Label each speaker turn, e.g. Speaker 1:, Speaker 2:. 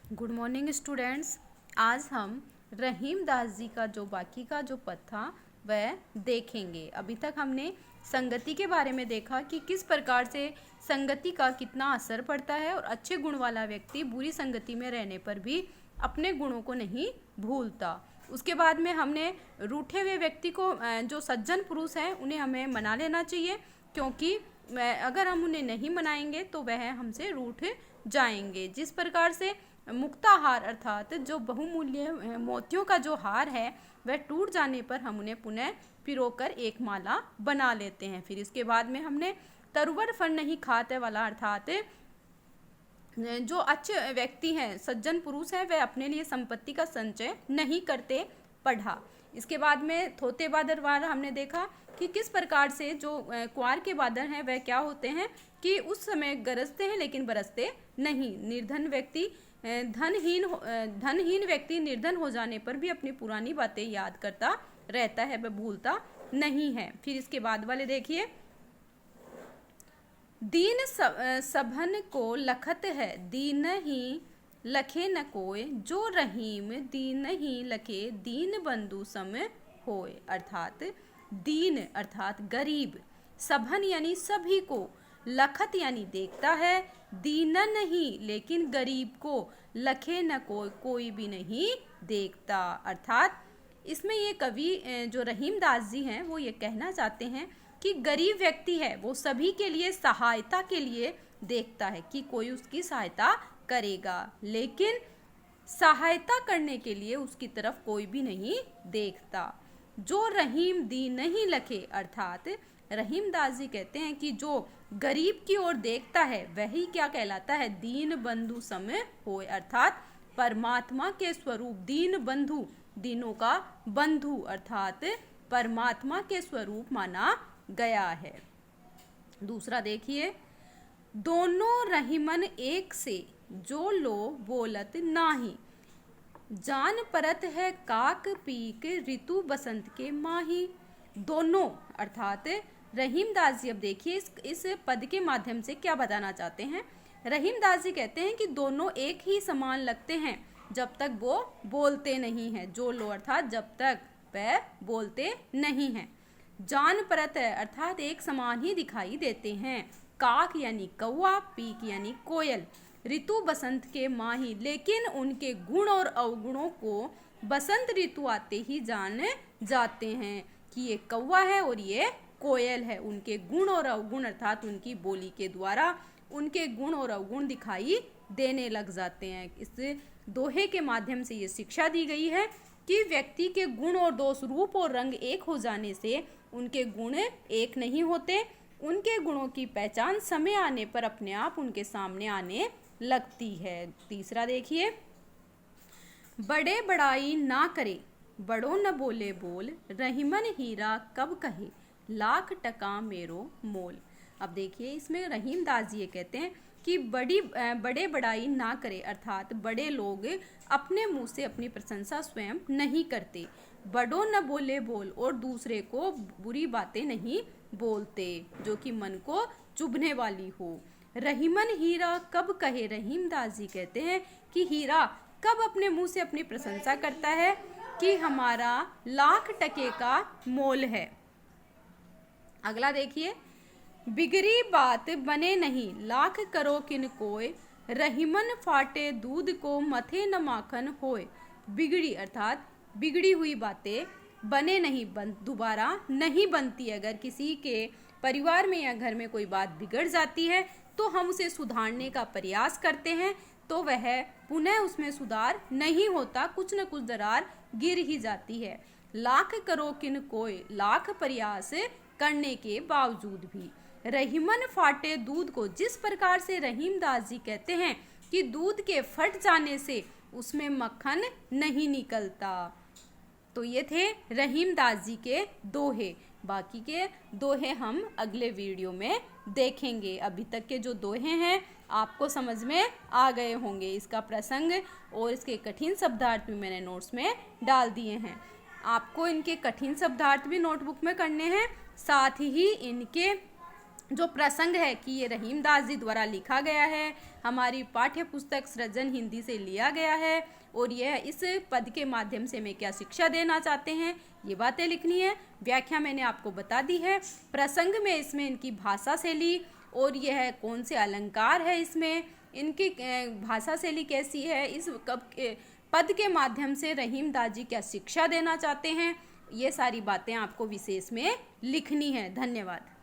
Speaker 1: Good morning students. आज हम रहीम दास जी का जो बाकी का जो पद था वह देखेंगे। अभी तक हमने संगति के बारे में देखा कि किस प्रकार से संगति का कितना असर पड़ता है और अच्छे गुण वाला व्यक्ति बुरी संगति में रहने पर भी अपने गुणों को नहीं भूलता। उसके बाद में हमने रूठे हुए व्यक्ति को जो सज्जन पुरुष हैं उन्हें हमें मना लेना चाहिए, क्योंकि अगर हम उन्हें नहीं मनाएंगे तो वह हमसे रूठ जाएंगे। जिस प्रकार से मुक्ताहार अर्थात जो बहुमूल्य मोतियों का जो हार है वह टूट जाने पर हम उन्हें पुनः पिरोकर एक माला बना लेते हैं। फिर इसके बाद में हमने तरुवर फल नहीं खाते वाला अर्थात जो अच्छे व्यक्ति हैं, सज्जन पुरुष हैं, वह अपने लिए संपत्ति का संचय नहीं करते पढ़ा। इसके बाद में थोते बादर वाला हमने देखा कि किस प्रकार से जो कुंवार के बादर हैं वह क्या होते हैं कि उस समय गरजते हैं लेकिन बरसते नहीं। निर्धन व्यक्ति धनहीन व्यक्ति निर्धन हो जाने पर भी अपनी पुरानी बातें याद करता रहता है, वह भूलता नहीं है। फिर इसके बाद वाले देखिए, दीन सभन को लखत है, दीन ही लखे न कोय, जो रहीम दीन ही लखे, दीन बंधु सम होय। अर्थात दीन अर्थात गरीब, सभन यानी सभी को, लखत यानी देखता है, दीनन ही लेकिन गरीब को, लखे न कोई भी नहीं देखता। अर्थात इसमें ये कवि जो रहीम दास जी हैं वो ये कहना चाहते हैं कि गरीब व्यक्ति है वो सभी के लिए सहायता के लिए देखता है कि कोई उसकी सहायता करेगा, लेकिन सहायता करने के लिए उसकी तरफ कोई भी नहीं देखता। जो रहीम दीन नहीं लखे, अर्थात रहीम दास जी कहते हैं कि जो गरीब की ओर देखता है वही क्या कहलाता है, दीन बंधु सम होय। अर्थात परमात्मा के स्वरूप, दीन बंधु दीनों का बंधु अर्थात परमात्मा के स्वरूप माना गया है। दूसरा देखिए, दोनों रहीमन एक से, जो लो बोलत नाही, जान परत है काक पीक, ऋतु बसंत के माही। दोनों अर्थात रहीम दास जी अब देखिए इस पद के माध्यम से क्या बताना चाहते हैं। रहीम दास जी कहते हैं कि दोनों एक ही समान लगते हैं जब तक वो बोलते नहीं हैं। जो लो अर्थात जब तक वह बोलते नहीं हैं। जान परत है अर्थात एक समान ही दिखाई देते हैं। काक यानी कौवा, पीक यानी कोयल, ऋतु बसंत के माही, लेकिन उनके गुण और अवगुणों को बसंत ऋतु आते ही जान जाते हैं कि ये कौवा है और ये कोयल है। उनके गुण और अवगुण अर्थात उनकी बोली के द्वारा उनके गुण और अवगुण दिखाई देने लग जाते हैं। इस दोहे के माध्यम से ये शिक्षा दी गई है कि व्यक्ति के गुण और दोष, रूप और रंग एक हो जाने से उनके गुण एक नहीं होते। उनके गुणों की पहचान समय आने पर अपने आप उनके सामने आने लगती है। तीसरा देखिए, बड़े बड़ाई ना करे, बड़ो न बोले बोल, रहीमन हीरा कब कहे, लाख टका मेरो मोल। अब देखिए इसमें रहीम दास जी ये कहते हैं कि बड़े बड़ाई ना करे, अर्थात बड़े लोग अपने मुंह से अपनी प्रशंसा स्वयं नहीं करते। बड़ों न बोले बोल, और दूसरे को बुरी बातें नहीं बोलते जो कि मन को चुभने वाली हो। रहीमन हीरा कब कहे, रहीम दास जी कहते हैं कि हीरा कब अपने मुंह से अपनी प्रशंसा करता है कि हमारा लाख टके का मोल है। अगला देखिए, बिगड़ी बात बने नहीं, लाख करो किन कोय, रहीमन फाटे दूध को, मथे न माखन होय। बिगड़ी अर्थात बिगड़ी हुई बातें बने नहीं, दोबारा नहीं बनती। अगर किसी के परिवार में या घर में कोई बात बिगड़ जाती है तो हम उसे सुधारने का प्रयास करते हैं तो वह पुनः उसमें सुधार नहीं होता, कुछ न कुछ दरार गिर ही जाती है। लाख करो किन कोय, लाख प्रयास करने के बावजूद भी। रहीमन फाटे दूध को, जिस प्रकार से रहीम दास जी कहते हैं कि दूध के फट जाने से उसमें मक्खन नहीं निकलता। तो ये थे रहीम दास जी के दोहे। बाकी के दोहे हम अगले वीडियो में देखेंगे। अभी तक के जो दोहे हैं आपको समझ में आ गए होंगे। इसका प्रसंग और इसके कठिन शब्दार्थ भी मैंने नोट्स में डाल दिए हैं। आपको इनके कठिन शब्दार्थ भी नोटबुक में करने हैं, साथ ही इनके जो प्रसंग है कि ये रहीम दास जी द्वारा लिखा गया है, हमारी पाठ्य पुस्तक सृजन हिंदी से लिया गया है, और यह इस पद के माध्यम से हमें क्या शिक्षा देना चाहते हैं, ये बातें लिखनी है। व्याख्या मैंने आपको बता दी है। प्रसंग में इसमें इनकी भाषा शैली और यह कौन से अलंकार है, इसमें इनकी भाषा शैली कैसी है, इस पद के माध्यम से रहीम दास जी क्या शिक्षा देना चाहते हैं, ये सारी बातें आपको विशेष में लिखनी है। धन्यवाद।